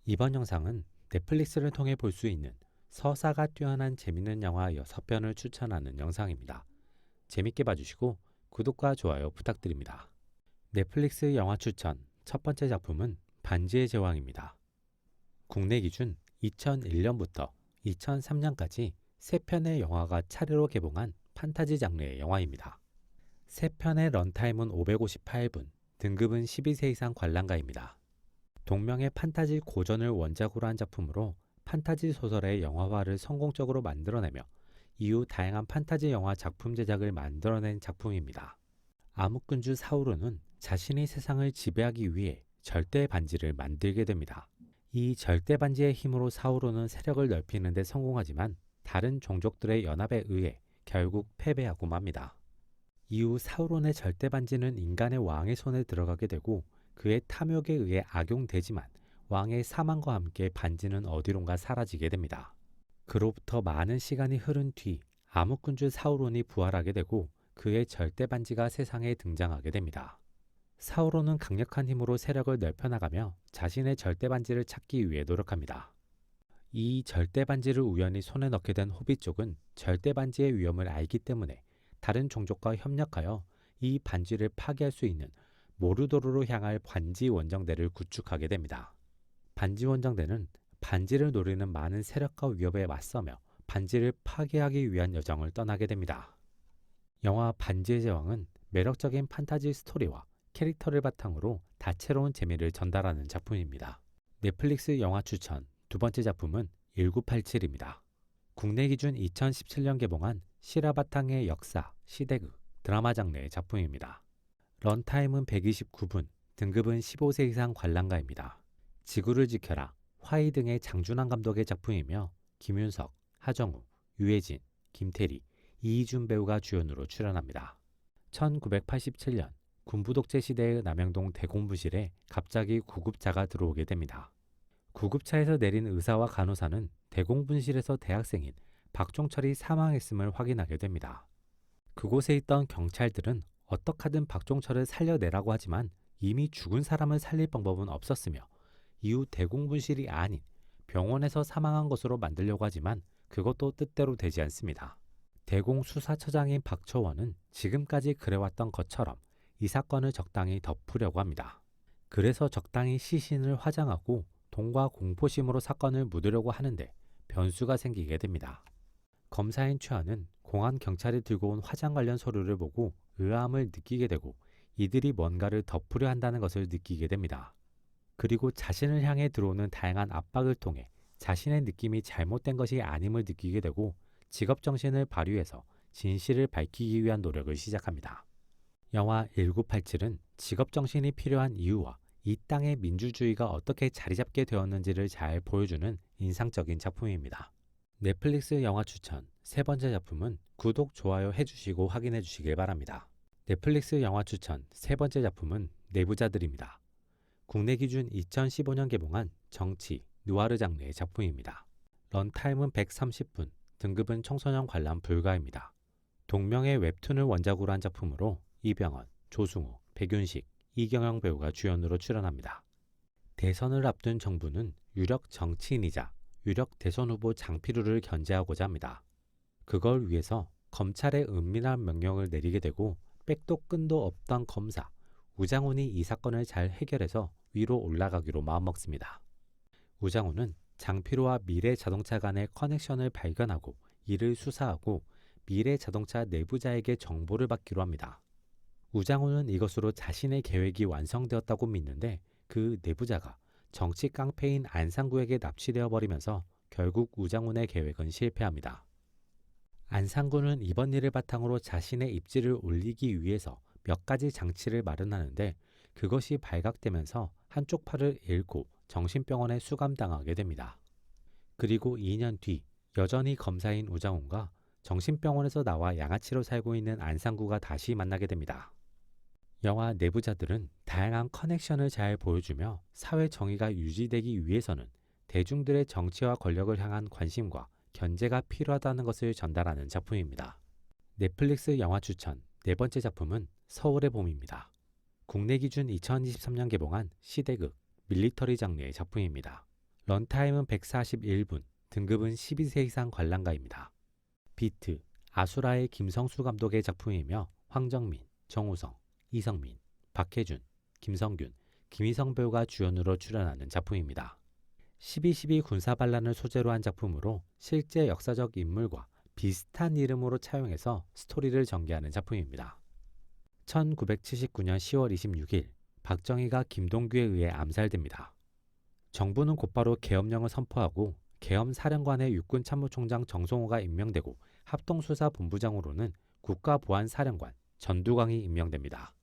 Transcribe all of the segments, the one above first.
이번 영상은 넷플릭스를 통해 볼 수 있는 서사가 뛰어난 재밌는 영화 6편을 추천하는 영상입니다. 재밌게 봐주시고 구독과 좋아요 부탁드립니다. 넷플릭스 영화 추천 첫 번째 작품은 반지의 제왕입니다. 국내 기준 2001년부터 2003년까지 3편의 영화가 차례로 개봉한 판타지 장르의 영화입니다. 3편의 런타임은 558분, 등급은 12세 이상 관람가입니다. 동명의 판타지 고전을 원작으로 한 작품으로 판타지 소설의 영화화를 성공적으로 만들어내며 이후 다양한 판타지 영화 작품 제작을 만들어낸 작품입니다. 암흑군주 사우르는 자신이 세상을 지배하기 위해 절대 반지를 만들게 됩니다. 이 절대 반지의 힘으로 사우르는 세력을 넓히는 데 성공하지만 다른 종족들의 연합에 의해 결국 패배하고 맙니다. 이후 사우론의 절대 반지는 인간의 왕의 손에 들어가게 되고 그의 탐욕에 의해 악용되지만 왕의 사망과 함께 반지는 어디론가 사라지게 됩니다. 그로부터 많은 시간이 흐른 뒤 암흑군주 사우론이 부활하게 되고 그의 절대 반지가 세상에 등장하게 됩니다. 사우론은 강력한 힘으로 세력을 넓혀나가며 자신의 절대 반지를 찾기 위해 노력합니다. 이 절대 반지를 우연히 손에 넣게 된 호빗 족은 절대 반지의 위험을 알기 때문에 다른 종족과 협력하여 이 반지를 파괴할 수 있는 모르도르로 향할 반지 원정대를 구축하게 됩니다. 반지 원정대는 반지를 노리는 많은 세력과 위협에 맞서며 반지를 파괴하기 위한 여정을 떠나게 됩니다. 영화 반지의 제왕은 매력적인 판타지 스토리와 캐릭터를 바탕으로 다채로운 재미를 전달하는 작품입니다. 넷플릭스 영화 추천 두 번째 작품은 1987입니다. 국내 기준 2017년 개봉한 실화 바탕의 역사, 시대극, 드라마 장르의 작품입니다. 런타임은 129분, 등급은 15세 이상 관람가입니다. 지구를 지켜라, 화이 등의 장준환 감독의 작품이며 김윤석, 하정우, 유해진, 김태리, 이희준 배우가 주연으로 출연합니다. 1987년 군부 독재 시대의 남영동 대공부실에 갑자기 구급차가 들어오게 됩니다. 구급차에서 내린 의사와 간호사는 대공분실에서 대학생인 박종철이 사망했음을 확인하게 됩니다. 그곳에 있던 경찰들은 어떻게든 박종철을 살려내라고 하지만 이미 죽은 사람을 살릴 방법은 없었으며 이후 대공분실이 아닌 병원에서 사망한 것으로 만들려고 하지만 그것도 뜻대로 되지 않습니다. 대공수사처장인 박초원은 지금까지 그래왔던 것처럼 이 사건을 적당히 덮으려고 합니다. 그래서 적당히 시신을 화장하고 동과 공포심으로 사건을 묻으려고 하는데 변수가 생기게 됩니다. 검사인 최하는 공안 경찰이 들고 온 화장 관련 서류를 보고 의아함을 느끼게 되고 이들이 뭔가를 덮으려 한다는 것을 느끼게 됩니다. 그리고 자신을 향해 들어오는 다양한 압박을 통해 자신의 느낌이 잘못된 것이 아님을 느끼게 되고 직업정신을 발휘해서 진실을 밝히기 위한 노력을 시작합니다. 영화 1987은 직업정신이 필요한 이유와 이 땅의 민주주의가 어떻게 자리잡게 되었는지를 잘 보여주는 인상적인 작품입니다. 넷플릭스 영화 추천 세 번째 작품은 구독, 좋아요 해주시고 확인해 주시길 바랍니다. 넷플릭스 영화 추천 세 번째 작품은 내부자들입니다. 국내 기준 2015년 개봉한 정치, 누아르 장르의 작품입니다. 런타임은 130분, 등급은 청소년 관람 불가입니다. 동명의 웹툰을 원작으로 한 작품으로 이병헌, 조승우, 백윤식, 이경영 배우가 주연으로 출연합니다. 대선을 앞둔 정부는 유력 정치인이자 유력 대선 후보 장필우를 견제하고자 합니다. 그걸 위해서 검찰에 은밀한 명령을 내리게 되고 백도 끈도 없던 검사 우장훈이 이 사건을 잘 해결해서 위로 올라가기로 마음먹습니다. 우장훈은 장필우와 미래자동차 간의 커넥션을 발견하고 이를 수사하고 미래자동차 내부자에게 정보를 받기로 합니다. 우장훈은 이것으로 자신의 계획이 완성되었다고 믿는데 그 내부자가 정치 깡패인 안상구에게 납치되어 버리면서 결국 우장훈의 계획은 실패합니다. 안상구는 이번 일을 바탕으로 자신의 입지를 올리기 위해서 몇 가지 장치를 마련하는데 그것이 발각되면서 한쪽 팔을 잃고 정신병원에 수감당하게 됩니다. 그리고 2년 뒤 여전히 검사인 우장훈과 정신병원에서 나와 양아치로 살고 있는 안상구가 다시 만나게 됩니다. 영화 내부자들은 다양한 커넥션을 잘 보여주며 사회 정의가 유지되기 위해서는 대중들의 정치와 권력을 향한 관심과 견제가 필요하다는 것을 전달하는 작품입니다. 넷플릭스 영화 추천 네 번째 작품은 서울의 봄입니다. 국내 기준 2023년 개봉한 시대극, 밀리터리 장르의 작품입니다. 런타임은 141분, 등급은 12세 이상 관람가입니다. 비트, 아수라의 김성수 감독의 작품이며 황정민, 정우성, 이성민, 박해준, 김성균, 김희성 배우가 주연으로 출연하는 작품입니다. 12.12 군사반란을 소재로 한 작품으로 실제 역사적 인물과 비슷한 이름으로 차용해서 스토리를 전개하는 작품입니다. 1979년 10월 26일 박정희가 김동규에 의해 암살됩니다. 정부는 곧바로 계엄령을 선포하고 계엄사령관의 육군참모총장 정성호가 임명되고 합동수사본부장으로는 국가보안사령관 전두광이 임명됩니다.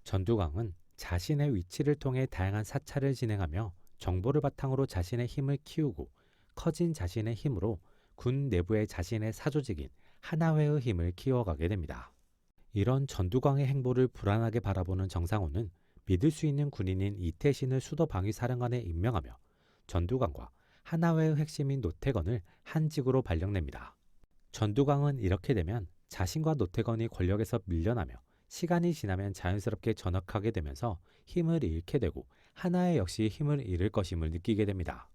전두광은 자신의 위치를 통해 다양한 사찰을 진행하며 정보를 바탕으로 자신의 힘을 키우고 커진 자신의 힘으로 군 내부의 자신의 사조직인 하나회의 힘을 키워가게 됩니다. 이런 전두광의 행보를 불안하게 바라보는 정상호는 믿을 수 있는 군인인 이태신을 수도방위사령관에 임명하며 전두광과 하나회의 핵심인 노태건을 한 직으로 발령냅니다. 전두광은 이렇게 되면 자신과 노태건이 권력에서 밀려나며 시간이 지나면 자연스럽게 전역하게 되면서 힘을 잃게 되고 하나회 역시 힘을 잃을 것임을 느끼게 됩니다.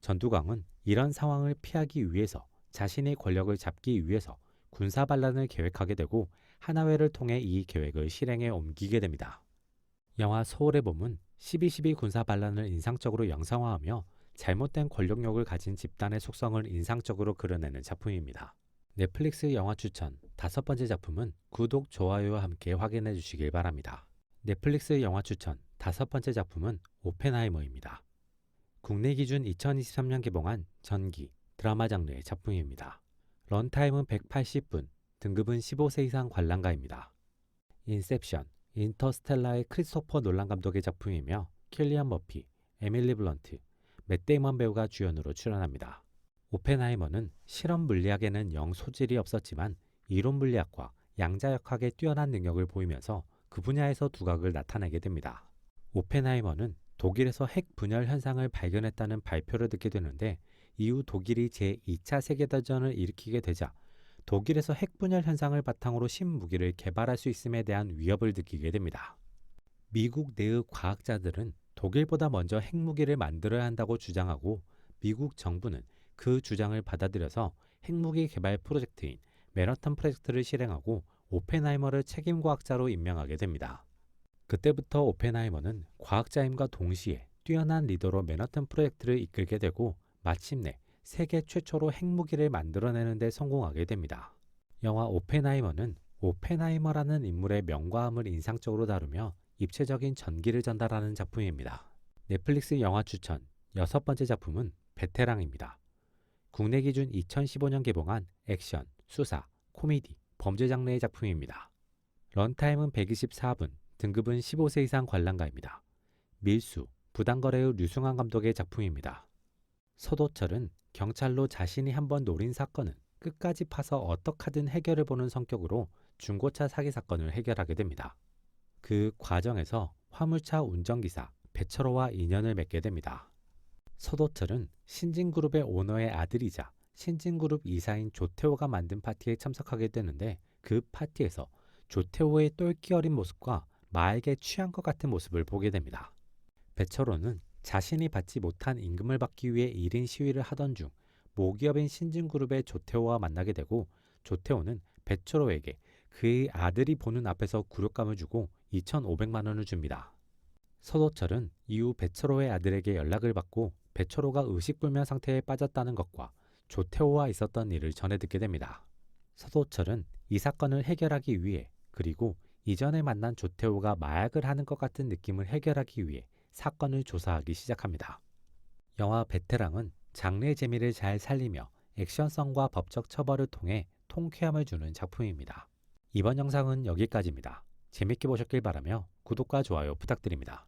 전두광은 이런 상황을 피하기 위해서 자신의 권력을 잡기 위해서 군사반란을 계획하게 되고 하나회를 통해 이 계획을 실행에 옮기게 됩니다. 영화 서울의 봄은 12.12 군사반란을 인상적으로 영상화하며 잘못된 권력욕을 가진 집단의 속성을 인상적으로 그려내는 작품입니다. 넷플릭스 영화 추천 5번째 작품은 구독, 좋아요와 함께 확인해 주시길 바랍니다. 넷플릭스 영화 추천 5번째 작품은 오펜하이머입니다. 국내 기준 2023년 개봉한 전기, 드라마 장르의 작품입니다. 런타임은 180분, 등급은 15세 이상 관람가입니다. 인셉션, 인터스텔라의 크리스토퍼 놀란 감독의 작품이며 킬리안 머피, 에밀리 블런트, 맷 데이먼 배우가 주연으로 출연합니다. 오펜하이머는 실험 물리학에는 영 소질이 없었지만 이론 물리학과 양자역학에 뛰어난 능력을 보이면서 그 분야에서 두각을 나타내게 됩니다. 오펜하이머는 독일에서 핵 분열 현상을 발견했다는 발표를 듣게 되는데 이후 독일이 제2차 세계대전을 일으키게 되자 독일에서 핵 분열 현상을 바탕으로 신무기를 개발할 수 있음에 대한 위협을 느끼게 됩니다. 미국 내의 과학자들은 독일보다 먼저 핵무기를 만들어야 한다고 주장하고 미국 정부는 그 주장을 받아들여서 핵무기 개발 프로젝트인 맨하탄 프로젝트를 실행하고 오펜하이머를 책임과학자로 임명하게 됩니다. 그때부터 오펜하이머는 과학자임과 동시에 뛰어난 리더로 맨하탄 프로젝트를 이끌게 되고 마침내 세계 최초로 핵무기를 만들어내는 데 성공하게 됩니다. 영화 오펜하이머는 오펜하이머라는 인물의 명과함을 인상적으로 다루며 입체적인 전기를 전달하는 작품입니다. 넷플릭스 영화 추천 6번째 작품은 베테랑입니다. 국내 기준 2015년 개봉한 액션, 수사, 코미디, 범죄 장르의 작품입니다. 런타임은 124분, 등급은 15세 이상 관람가입니다. 밀수, 부당거래의 류승환 감독의 작품입니다. 서도철은 경찰로 자신이 한번 노린 사건은 끝까지 파서 어떻게든 해결을 보는 성격으로 중고차 사기 사건을 해결하게 됩니다. 그 과정에서 화물차 운전기사 배철호와 인연을 맺게 됩니다. 서도철은 신진그룹의 오너의 아들이자 신진그룹 이사인 조태호가 만든 파티에 참석하게 되는데 그 파티에서 조태호의 똘끼 어린 모습과 마에게 취한 것 같은 모습을 보게 됩니다. 배철호는 자신이 받지 못한 임금을 받기 위해 1인 시위를 하던 중 모기업인 신진그룹의 조태호와 만나게 되고 조태호는 배철호에게 그의 아들이 보는 앞에서 굴욕감을 주고 2,500만 원을 줍니다. 서도철은 이후 배철호의 아들에게 연락을 받고 배철호가 의식불명 상태에 빠졌다는 것과 조태호와 있었던 일을 전해 듣게 됩니다. 서도철은 이 사건을 해결하기 위해 그리고 이전에 만난 조태호가 마약을 하는 것 같은 느낌을 해결하기 위해 사건을 조사하기 시작합니다. 영화 베테랑은 장르의 재미를 잘 살리며 액션성과 법적 처벌을 통해 통쾌함을 주는 작품입니다. 이번 영상은 여기까지입니다. 재밌게 보셨길 바라며 구독과 좋아요 부탁드립니다.